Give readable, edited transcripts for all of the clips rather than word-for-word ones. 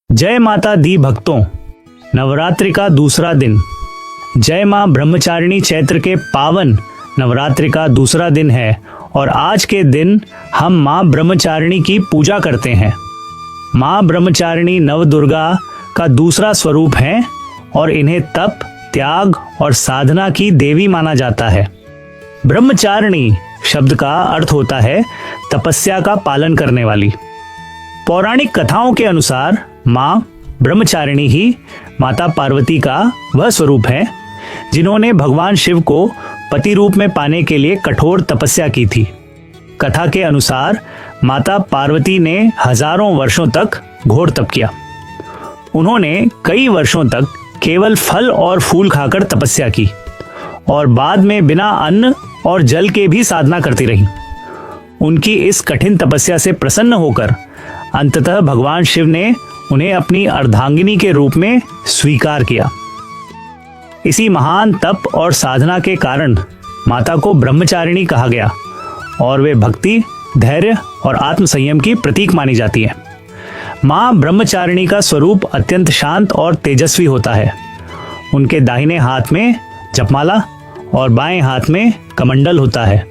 जय माता दी भक्तों, नवरात्रि का दूसरा दिन। जय मां ब्रह्मचारिणी चैत्र के पावन नवरात्रि का दूसरा दिन है और आज के दिन हम मां ब्रह्मचारिणी की पूजा करते हैं। मां ब्रह्मचारिणी नवदुर्गा का दूसरा स्वरूप है और इन्हें तप, त्याग और साधना की देवी माना जाता है। ब्रह्मचारिणी शब्द का अर्थ होता है तपस्या का पालन करने वाली। पौराणिक कथाओं के अनुसार मां ब्रह्मचारिणी ही माता पार्वती का वह स्वरूप है जिन्होंने भगवान शिव को पति रूप में पाने के लिए कठोर तपस्या की थी। कथा के अनुसार माता पार्वती ने हजारों वर्षों तक घोर तप किया। उन्होंने कई वर्षों तक केवल फल और फूल खाकर तपस्या की और बाद में बिना अन्न और जल के भी साधना करती रही। उनकी इस कठिन तपस्या से प्रसन्न होकर अंततः भगवान शिव ने उन्हें अपनी अर्धांगिनी के रूप में स्वीकार किया। इसी महान तप और साधना के कारण माता को ब्रह्मचारिणी कहा गया और वे भक्ति, धैर्य और आत्मसंयम की प्रतीक मानी जाती है। मां ब्रह्मचारिणी का स्वरूप अत्यंत शांत और तेजस्वी होता है। उनके दाहिने हाथ में जपमाला और बाएं हाथ में कमंडल होता है।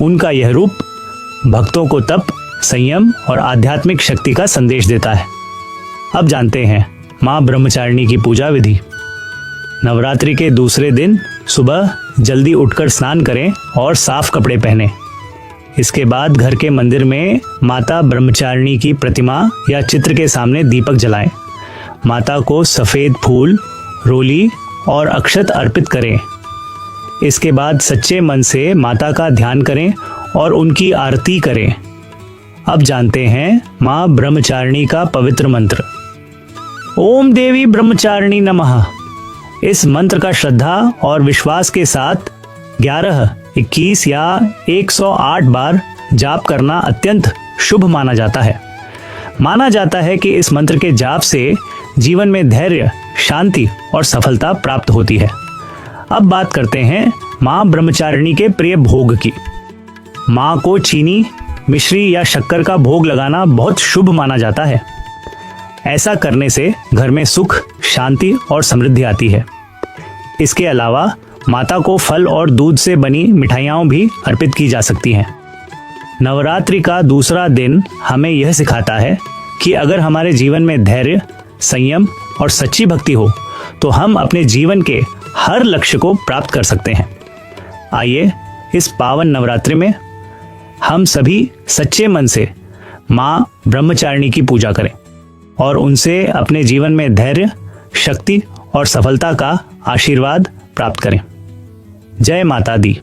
उनका यह रूप भक्तों को तप, संयम और आध्यात्मिक शक्ति का संदेश देता है। अब जानते हैं मां ब्रह्मचारिणी की पूजा विधि। नवरात्रि के दूसरे दिन सुबह जल्दी उठकर स्नान करें और साफ कपड़े पहनें। इसके बाद घर के मंदिर में माता ब्रह्मचारिणी की प्रतिमा या चित्र के सामने दीपक जलाएं। माता को सफ़ेद फूल, रोली और अक्षत अर्पित करें। इसके बाद सच्चे मन से माता का ध्यान करें और उनकी आरती करें। अब जानते हैं मां ब्रह्मचारिणी का पवित्र मंत्र। ओम देवी ब्रह्मचारिणी नमः। इस मंत्र का श्रद्धा और विश्वास के साथ 11, 21 या 108 बार जाप करना अत्यंत शुभ माना जाता है। माना जाता है कि इस मंत्र के जाप से जीवन में धैर्य, शांति और सफलता प्राप्त होती है। अब बात करते हैं मां ब्रह्मचारिणी के प्रिय भोग की। मां को चीनी, मिश्री या शक्कर का भोग लगाना बहुत शुभ माना जाता है। ऐसा करने से घर में सुख, शांति और समृद्धि आती है। इसके अलावा माता को फल और दूध से बनी मिठाइयाँ भी अर्पित की जा सकती हैं। नवरात्रि का दूसरा दिन हमें यह सिखाता है कि अगर हमारे जीवन में धैर्य, संयम और सच्ची भक्ति हो तो हम अपने जीवन के हर लक्ष्य को प्राप्त कर सकते हैं। आइए इस पावन नवरात्रि में हम सभी सच्चे मन से मां ब्रह्मचारिणी की पूजा करें और उनसे अपने जीवन में धैर्य, शक्ति और सफलता का आशीर्वाद प्राप्त करें। जय माता दी।